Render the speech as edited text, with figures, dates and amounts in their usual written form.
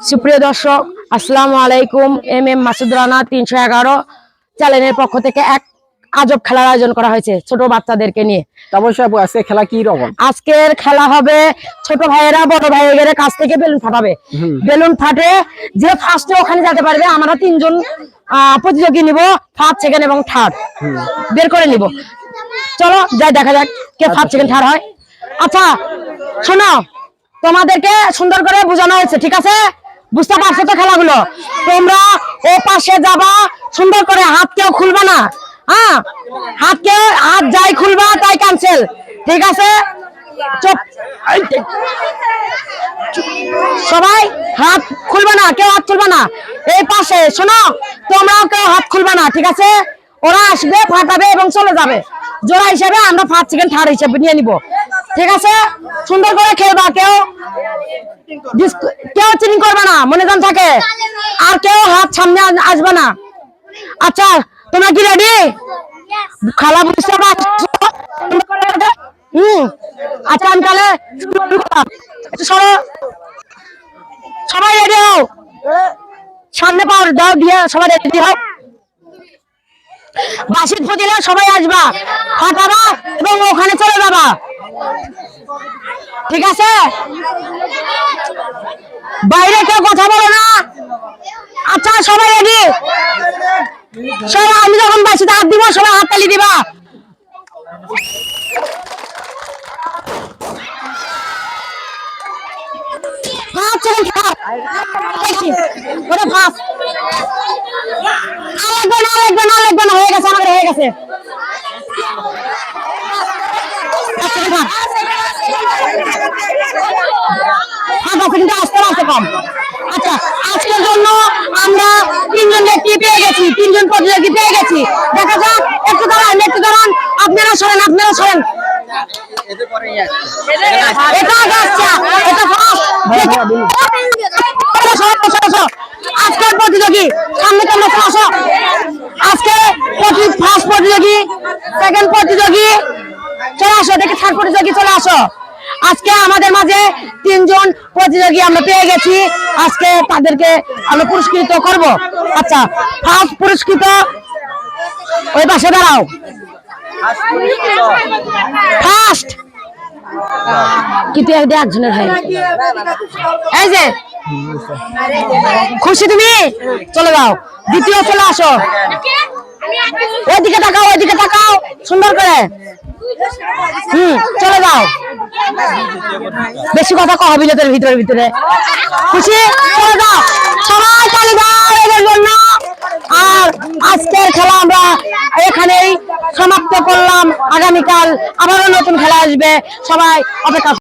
সুপ্রিয় দর্শক, আসসালামু আলাইকুম। এম মাসুদ রানা 311 চ্যানেলের পক্ষ থেকে এক আজব খেলার আয়োজন করা হয়েছে ছোট বাচ্চাদেরকে নিয়ে। অবশ্যই আপু, আজকে খেলা কি রকম? আজকের খেলা হবে ছোট ভাইয়েরা বড় ভাইয়ের কাছ থেকে বেলুন ফাটাবে। বেলুন ফাটে যে ফার্স্টে ওখানে যেতে পারবে। আমরা 3 জন প্রতিযোগী নিব, ফার্স্ট সেকেন্ড এবং থার্ড বের করে নিব। চলো যাই, দেখা যাক কে ফার্স্ট সেকেন্ড থার্ড হয়। আচ্ছা শোনো, তোমাদেরকে সুন্দর করে বোঝানো হয়েছে, ঠিক আছে? বুঝতে পারছো তো খেলাগুলো? তোমরা ও পাশে যাবা, সুন্দর করে হাত কেউ খুলবা না। হ্যাঁ, হাত যাই খুলবা তাই ক্যান্সেল, ঠিক আছে? চুপ, সবাই হাত খুলবা না, কেউ হাত খুলবা না। এই পাশে শোনো, তোমরাও কেউ হাত খুলবা না, ঠিক আছে? ওরা আসবে, ফাটাবে এবং চলে যাবে। জোড়া হিসেবে আমরা ফার্স্ট সেকেন্ড থার্ড হিসেবে নিয়ে নিব, ঠিক আছে? সুন্দর করে খেলবা, কেউ চিটিং করবে না, মনে জান থাকে। আর কেউ হাত সামনে আসবে না। আচ্ছা, তোমরা কি রেডি? খেলা বুঝতে পারছো? আচ্ছা, আমি তাহলে সবাই রেডি হও, সামনে পাওয়ার দাও দিয়ে সবাই রেডি হও। বাঁশির ফজিলে সবাই আসবা, ফাটাবা এবং ওখানে চলে যাবা, ঠিক আছে? বাইরে কেউ কথা বলো না। আচ্ছা, সবাই রেডি? সবাই আমি যখন বাঁশিতে হাত দিব সবাই হাত তালি দিবা। হয়ে গেছে, আমাদের হয়ে গেছে। কিন্তু আসতে আসতে কম। আচ্ছা, আজকের জন্য আমরা 3 জন ব্যক্তি পেয়ে গেছি, 3 জন প্রতিযোগী পেয়ে গেছি। দেখা যাক, একটু দাঁড়ান, একটু দাঁড়ান, আপনারা সরেন, আপনারা সরেন। এটা আচ্ছা, এটা আজকের প্রতিযোগী সামনে কেমন আসো। আজকে ফার্স্ট প্রতিযোগী, সেকেন্ড প্রতিযোগী চলে আসো, দেখে থার্ড প্রতিযোগী চলে আসো। আজকে আমাদের মাঝে 3 জন প্রতিযোগী আমরা পেয়ে গেছি। আজকে তাদেরকে আমরা পুরস্কৃত করব। আচ্ছা, ফার্স্ট পুরস্কৃত ওই পাশে দাঁড়াও। ফার্স্ট কিন্তু একজনের হয়, এই যে খুশি, তুমি চলে যাও। দ্বিতীয় চলে আসো, ওইদিকে তাকাও, ওইদিকে তাকাও সুন্দর করে। চলে যাও, বেশি কথা কহ বিলেতের ভিতরে ভিতরে। খুশি, চলে যাও। সবাই তালি দাও এদের জন্য। আর আজকের খেলা আমরা এখানেই সমাপ্ত করলাম। আগামীকাল আবারও নতুন খেলা আসবে, সবাই অপেক্ষা।